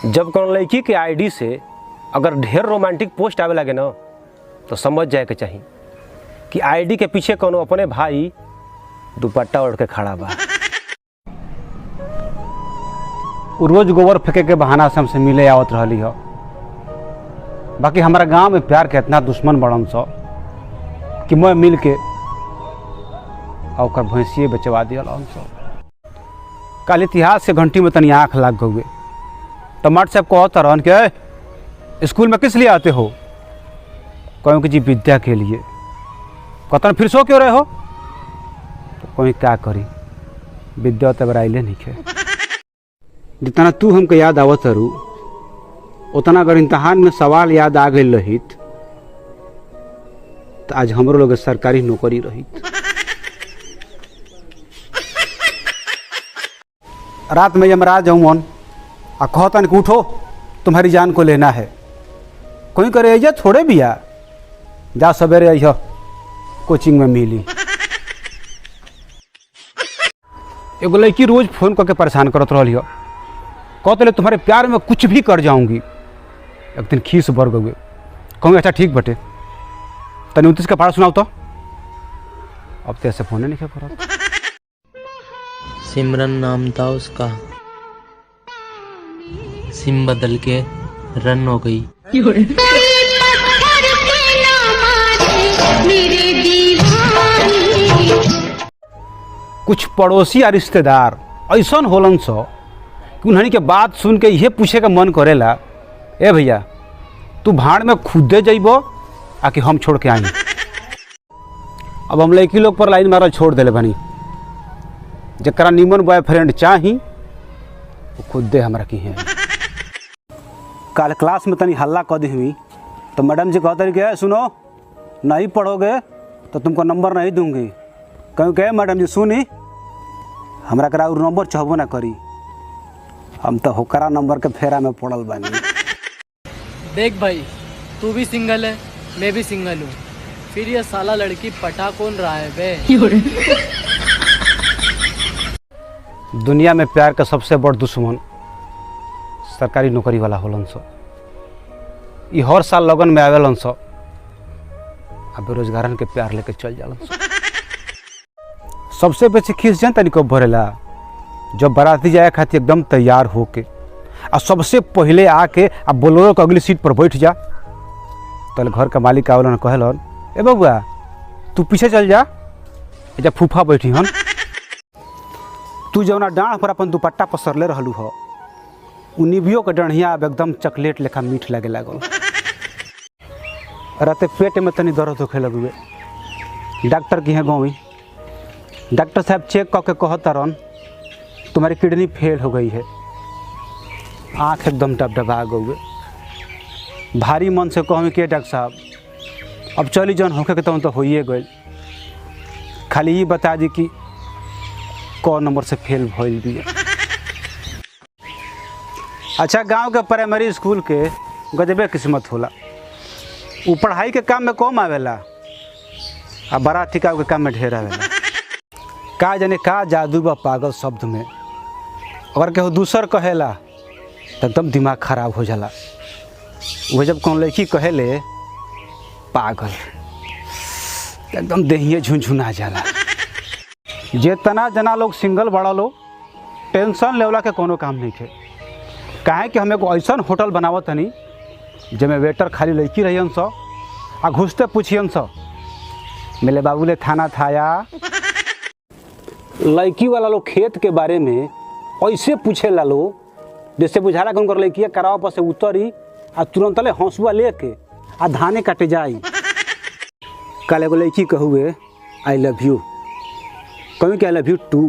जब कोनो लड़की के आईडी से अगर ढेर रोमांटिक पोस्ट आवे लगे ना तो समझ जाए के चाहिए कि आईडी के पीछे कोनो अपने भाई दुपट्टा ओढ़ के खड़ा बा। रोज गोबर फेंके के बहाना से हमसे मिले आवत रही हो। बाकी हमारा गांव में प्यार के इतना दुश्मन बड़न सो कि मैं मिल के और भैंसिए बेचवा दिया सब। कल इतिहास के घंटी में तनी आँख लाग गए। टमाटर साहब कहता रहन के स्कूल में किस लिए आते हो? कहूँ कि जी विद्या के लिए। कहता फिर सो क्यों रहे हो? तो कोई क्या करी, विद्या तो बराइले नहीं खे। जितना तू हमको याद आवत रू उतना अगर इम्तहान में सवाल याद आ गई रहित तो आज हमरो लोग सरकारी नौकरी रहित। रात में यमराज जाऊँ आ कहता कि उठो तुम्हारी जान को लेना है। कोई करे अइया थोड़े बिया, जा सवेरे अइह कोचिंग में मिली। एगो लड़की रोज फोन करके परेशान करत रही हो। कहते तुम्हारे प्यार में कुछ भी कर जाऊंगी। एक दिन खीस बढ़ गए। कहूँगी अच्छा ठीक बटे तनी 29 का पारा सुनाओ तो। अब तो ऐसे फोन नहीं कर। सिमरन नाम था उसका, सिम बदल के रन हो गई। कुछ पड़ोसी या रिश्तेदार ऐसा होलन सो कि उन्हनी के बात सुन के ये पूछे का मन करेला, ए भैया तू भाड़ में खुदे जइबो आकि हम छोड़ के आई? अब हम लड़की लोग पर लाइन मारा छोड़ दिले बनी। जरा निमन बॉयफ्रेंड चाही वो खुद दे हमरा की है। कल क्लास में तनी हल्ला कर दी हुई तो मैडम जी कहते कि सुनो नहीं पढ़ोगे तो तुमको नंबर नहीं दूंगी। कहूँ कहे मैडम जी सुनी हमरा करा नंबर चाहबो ना करी, हम तो होकरा नंबर के फेरा में पड़ल बानी। देख भाई तू भी सिंगल है मैं भी सिंगल हूँ, फिर ये साला लड़की पटा कौन रहा है बे? दुनिया में प्यार का सबसे बड़ दुश्मन सरकारी नौकरी वाला होलन सो। ये हर साल लगन में आवेलन सो अब बेरोजगारन के प्यार लेके चल जालन सो। सबसे बेसी खींच जन तनिको भरेला जब बाराती जाए खातिर एकदम तैयार होके और सबसे पहले आके अब बोलोरो के अगली सीट पर बैठ जा। तो घर का मालिक आवलन कहलन ए बबुआ तू पीछे चल जा, जब फूफा बैठी हन। तू जौना डाँढ़ पर अपन दुपट्टा पसरले रहलू हो निबियो के डढ़िया अब एकदम चॉकलेट लेखा मीठ लगे लागल। रहते पेट में तनी दर्द होखे लगे। डॉक्टर की है गाँव, डॉक्टर साहब चेक करके कहता रहन तुम्हारी किडनी फेल हो गई है। आँख एकदम डबडबा गए। भारी मन से कहूँ कि डॉक्टर साहब अब चली जौन होके तो होइए गई, खाली ये बता दी कि कौन नंबर से फेल भइल भी। अच्छा गांव के प्राइमरी स्कूल के गजबे किस्मत होला। वो पढ़ाई के काम में कम आवेला आ बड़ा टिकाऊ के काम में ढेर आवेला। का जाने का जादू बा पागल शब्द में। अगर केहू दूसर कहेला तो एकदम दिमाग खराब हो जाला। वह जब कौन लड़की कहेले पागल एकदम देहिए झुनझुना जाला। जितना जना लोग सिंगल बड़ा लोग टेंशन लेवला के कोनो काम नहीं थे। काहे कि हमें को ऐसा होटल बनावत हनी जमे वेटर खाली लड़की रहियन सो आ घुसते पूछियन सो मेरे बाबू ले थाना थाया। लड़की वाला लोग खेत के बारे में ऐसे पूछे ला लो जैसे बुझाला कि उनकर लड़किया करावा पर से उतरी आ तुरंत ले हंसुआ लेके आ धाने काटे जाई। कल एगो लड़की कहुए आई लव यू, कहूँ कि आई लव यू टू।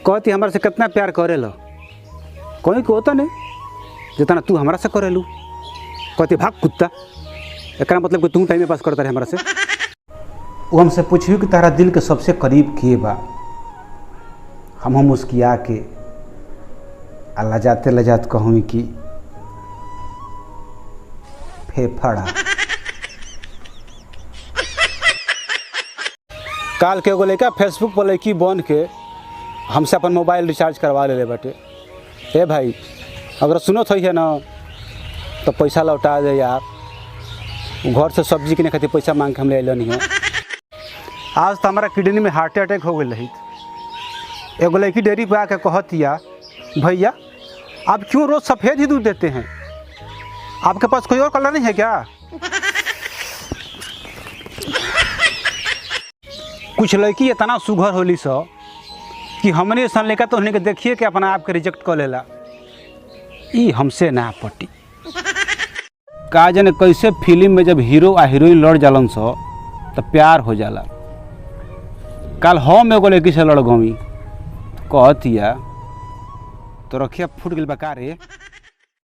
कहती हमारे से कितना प्यार करे लो, कहूँ कि होता नहीं जितना तू हमारा से करेलू। कहती भाग कुत्ता, एक मतलब कि तू टाइम पास करता रहे हमारा से। वो हमसे पूछियो कि तारा दिल के सबसे करीब किए बा। हम मुस्किया के लजाते लजात कहूँ कि फेफड़ा। काल के एगो लड़का फेसबुक पर लड़की बन के हमसे अपन मोबाइल रिचार्ज करवा ले बाटे। हे भाई अगर सुनो थी है ना तो पैसा लौटा दे यार। घर से सब्जी किने खातिर पैसा मांग के हम ले नहीं है। आज तो हमारा किडनी में हार्ट अटैक हो गई रही। एगो लड़की डेयरी पे आके कहतिया भैया आप क्यों रोज़ सफ़ेद ही दूध देते हैं, आपके पास कोई और कलर नहीं है क्या? कुछ लड़की इतना सुघर होली सो कि हमने सन लेकर तो उन्हें देखिए कि अपना आप के रिजेक्ट कर लेला। ई हमसे ना पटी। का जाने कैसे फिल्म में जब हीरो आ हीरोइन लड़ जालन सो तो प्यार हो जाला। कल हम एगो लड़की से लड़ गई कहतिया तो रखिया फूट गई बका रे।